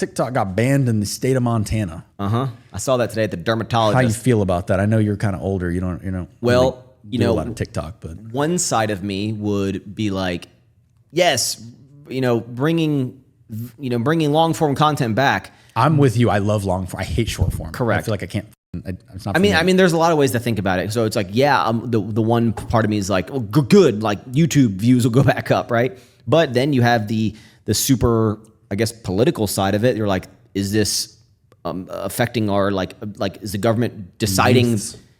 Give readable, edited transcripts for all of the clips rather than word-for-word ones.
TikTok got banned in the state of Montana. I saw that today at the dermatologist. How you feel about that? I know you're kind of older. You don't Well, really do a lot of TikTok, but one side of me would be like, yes, bringing long form content back. I'm with you. I love long form. I hate short form. Correct. I feel like I can't. It's not. I mean, there's a lot of ways to think about it. So it's like, yeah, the one part of me is like, oh, good, like YouTube views will go back up, right? But then you have the super, I guess, political side of it. You're like, is this affecting our like is the government deciding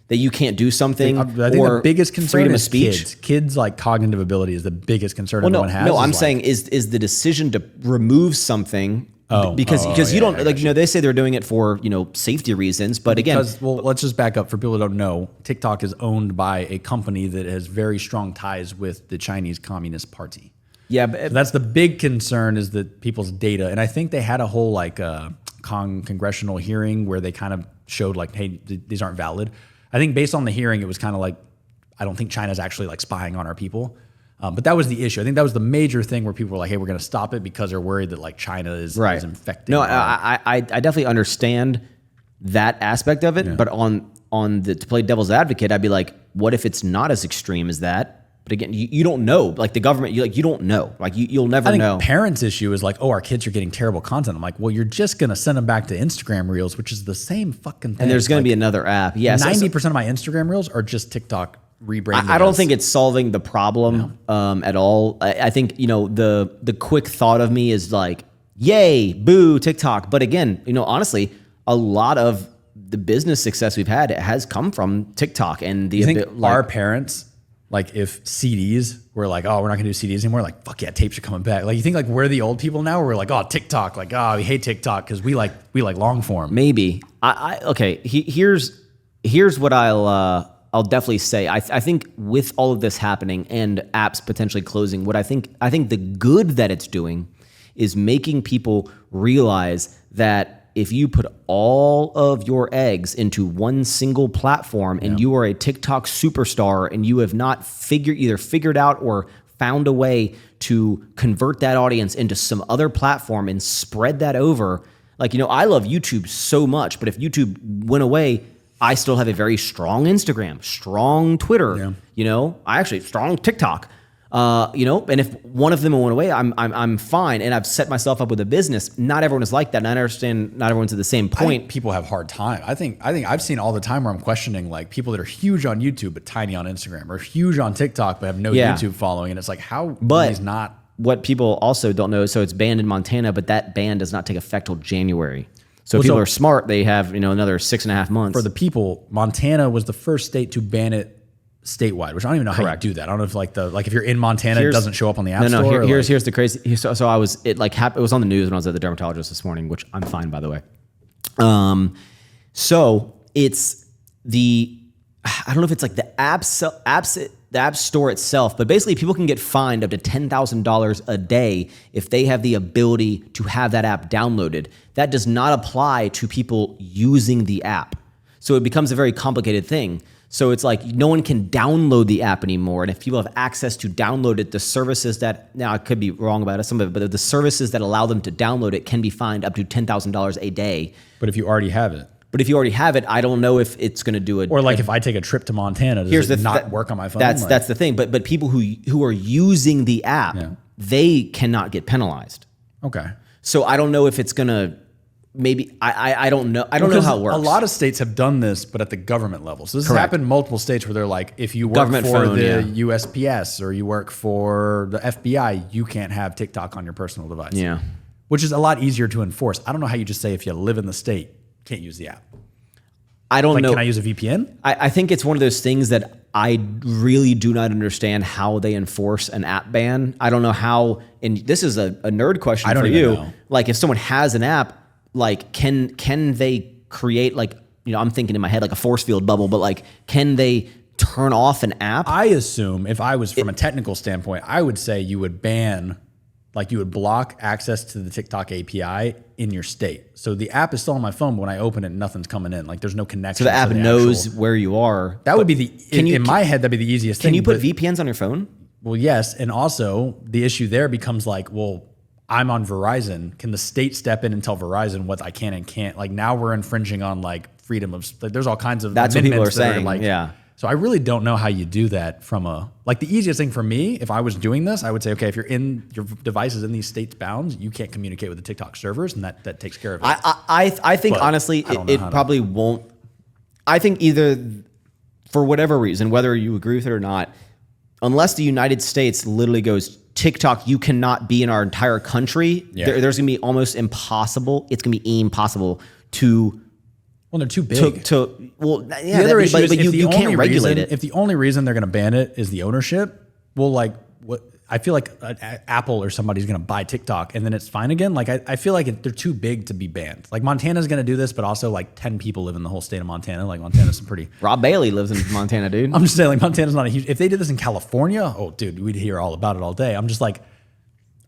that you can't do something? I think the biggest concern freedom is of speech. kids. Kids like cognitive ability is the biggest concern everyone has. No, I'm saying is the decision to remove something. Because you don't they say they're doing it for safety reasons, but again, let's just back up for people who don't know. TikTok is owned by a company that has very strong ties with the Chinese Communist Party. Yeah, but so that's the big concern is that people's data, and I think they had a whole congressional hearing where they kind of showed like, hey, these aren't valid. I think based on the hearing, it was kind of like, I don't think China's actually like spying on our people. But that was the issue. I think that was the major thing where people were like, hey, we're going to stop it because they're worried that like China is infecting. No, I definitely understand that aspect of it. But to play devil's advocate, I'd be like, what if it's not as extreme as that? But again, you don't know. Like the government, you don't know. Like you'll never know. Parents' issue is like, oh, our kids are getting terrible content. I'm like, well, you're just going to send them back to Instagram Reels, which is the same fucking thing. And there's going to be another app. Yes. 90% of my Instagram Reels are just TikTok rebranded. I don't think it's solving the problem at all. I think the quick thought of me is like, yay, boo, TikTok. But again, honestly, a lot of the business success we've had has come from TikTok and the. You think our parents, like if CDs were like, oh, we're not gonna do CDs anymore, like fuck yeah, tapes are coming back. Like you think like we're the old people now? We're like, oh, TikTok, like we hate TikTok because we like long form. Maybe here's what I'll definitely say. I think with all of this happening and apps potentially closing, I think the good that it's doing is making people realize that if you put all of your eggs into one single platform and you are a TikTok superstar and you have not either figured out or found a way to convert that audience into some other platform and spread that over, like, I love YouTube so much, but if YouTube went away, I still have a very strong Instagram, strong Twitter, strong TikTok, and if one of them went away, I'm fine. And I've set myself up with a business. Not everyone is like that. And I understand not everyone's at the same point. People have hard time. I think I've seen all the time where I'm questioning like people that are huge on YouTube, but tiny on Instagram, or huge on TikTok, but have no YouTube following. And it's like, how is not. What people also don't know, so it's banned in Montana, but that ban does not take effect till January. So if people are smart, they have another 6.5 months. For the people, Montana was the first state to ban it statewide, which I don't even know how you do that. I don't know if if you're in Montana, it doesn't show up on the app store. No, here's the crazy. So it was on the news when I was at the dermatologist this morning, which I'm fine, by the way. So it's I don't know if it's like the app store itself, but basically people can get fined up to $10,000 a day if they have the ability to have that app downloaded. That does not apply to people using the app. So it becomes a very complicated thing. So it's like no one can download the app anymore. And if people have access to download it, the services that, now I could be wrong about some of it, but the services that allow them to download it can be fined up to $10,000 a day. But if you already have it. I don't know if it's going to do it. Or like if I take a trip to Montana, does it not work on my phone? That's the thing. But people who are using the app, they cannot get penalized. Okay. So I don't know if it's going to. Maybe I don't know. I don't know how it works. A lot of states have done this, but at the government level. So this has happened in multiple states where they're like, if you work for the USPS or you work for the FBI, you can't have TikTok on your personal device. Yeah. Which is a lot easier to enforce. I don't know how you just say if you live in the state, can't use the app. I don't know. Can I use a VPN? I think it's one of those things that I really do not understand how they enforce an app ban. I don't know how, and this is a nerd question for you. Know. Like if someone has an app, like can they create like, I'm thinking in my head like a force field bubble, but like can they turn off an app? I assume if I was from a technical standpoint, I would say you would ban, like you would block access to the TikTok API in your state. So the app is still on my phone, but when I open it, nothing's coming in. Like there's no connection. So the app knows where you are. That would be in my head, that'd be the easiest thing. Can you put VPNs on your phone? Well, yes. And also the issue there becomes like, well, I'm on Verizon. Can the state step in and tell Verizon what I can and can't? Like now we're infringing on like freedom of, like, there's all kinds of That's what people are amendments that saying. like, Yeah. So I really don't know how you do that from like the easiest thing for me, if I was doing this, I would say, okay, if you're in your device is in these states bounds, you can't communicate with the TikTok servers, and that takes care of it. I think But honestly, I don't know it how to- probably won't. I think either for whatever reason, whether you agree with it or not, unless the United States literally goes, TikTok, you cannot be in our entire country, Yeah. there's going to be almost impossible. It's going to be impossible to Well, they're too big. well, The yeah, other issue is but if you the can't only regulate reason, it. If the only reason they're going to ban it is the ownership, well, like what I feel like Apple or somebody's going to buy TikTok and then it's fine again. Like I feel like they're too big to be banned. Like Montana's going to do this, but also like 10 people live in the whole state of Montana. Like Montana's some pretty. Rob Bailey lives in Montana, dude. I'm just saying, like Montana's not a huge. If they did this in California, oh, dude, we'd hear all about it all day. I'm just like.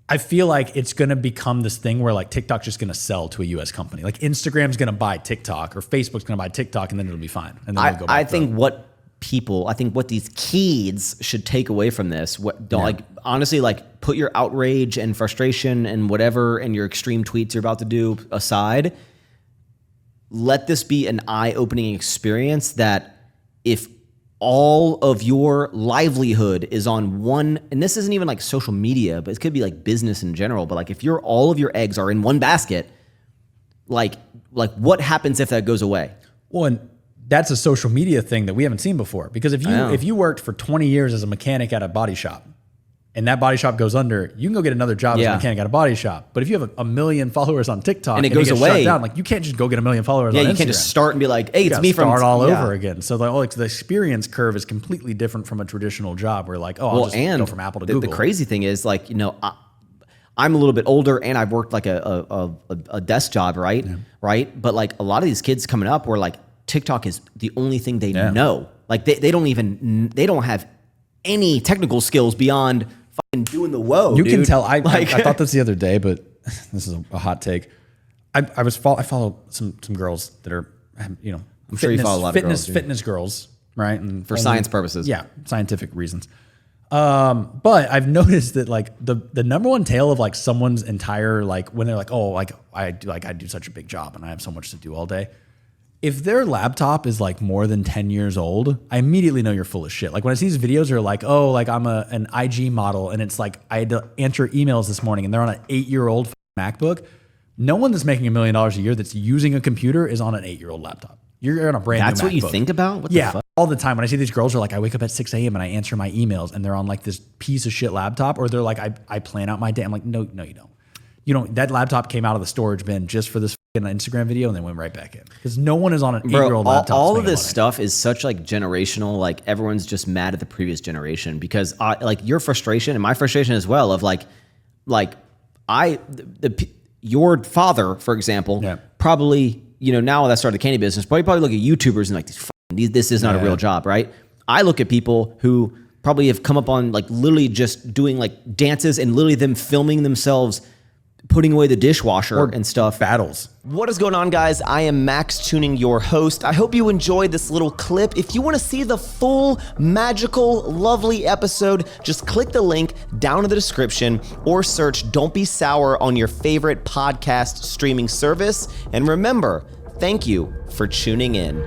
I feel like it's going to become this thing where like TikTok's just going to sell to a U.S. company. Like Instagram's going to buy TikTok or Facebook's going to buy TikTok, and then it'll be fine. And then we'll go back I to think what these kids should take away from this, like honestly, like put your outrage and frustration and whatever and your extreme tweets you're about to do aside. Let this be an eye-opening experience that if all of your livelihood is on one, and this isn't even like social media, but it could be like business in general, but like if all of your eggs are in one basket, like what happens if that goes away? Well, and that's a social media thing that we haven't seen before. Because if you worked for 20 years as a mechanic at a body shop, and that body shop goes under, you can go get another job as a mechanic at a body shop. But if you have a million followers on TikTok and it goes gets away, shut down, like you can't just go get a million followers on Instagram. You can't just start and be like, hey, it's me from start all over again. So like the experience curve is completely different from a traditional job where like, I'll just go from Apple to Google. The crazy thing is like, I'm a little bit older and I've worked like a desk job, right? Yeah. Right. But like a lot of these kids coming up where like TikTok is the only thing they know. Like they don't have any technical skills beyond fucking doing the whoa. You dude. can tell. I thought this the other day, but this is a hot take. I follow some girls that are, I'm sure you follow a lot of girls, fitness girls, right? And for science purposes. Yeah, scientific reasons. But I've noticed that like the number one tale of like someone's entire, like when they're like, oh, like I do such a big job and I have so much to do all day. If their laptop is like more than 10 years old, I immediately know you're full of shit. Like when I see these videos are like, oh, like I'm an IG model and it's like I had to answer emails this morning and they're on an 8-year-old MacBook. No one that's making $1 million a year that's using a computer is on an 8-year-old laptop. You're on a brand new MacBook. That's what you think about? What yeah, the fuck? all the time. When I see these girls are like, I wake up at 6 a.m. and I answer my emails and they're on like this piece of shit laptop, or they're like, I plan out my day. I'm like, no, you don't. You don't. That laptop came out of the storage bin just for this Instagram video and then went right back in. Because no one is on an 8-year-old laptop. All of this stuff is such like generational. Like everyone's just mad at the previous generation because like your frustration and my frustration as well of your father, for example, probably, now that I started the candy business, probably look at YouTubers and like, this is not a real job, right? I look at people who probably have come up on like literally just doing like dances and literally them filming themselves putting away the dishwasher and stuff. Battles. What is going on, guys? I am Max Tuning, your host. I hope you enjoyed this little clip. If you want to see the full, magical, lovely episode, just click the link down in the description or search Don't Be Sour on your favorite podcast streaming service. And remember, thank you for tuning in.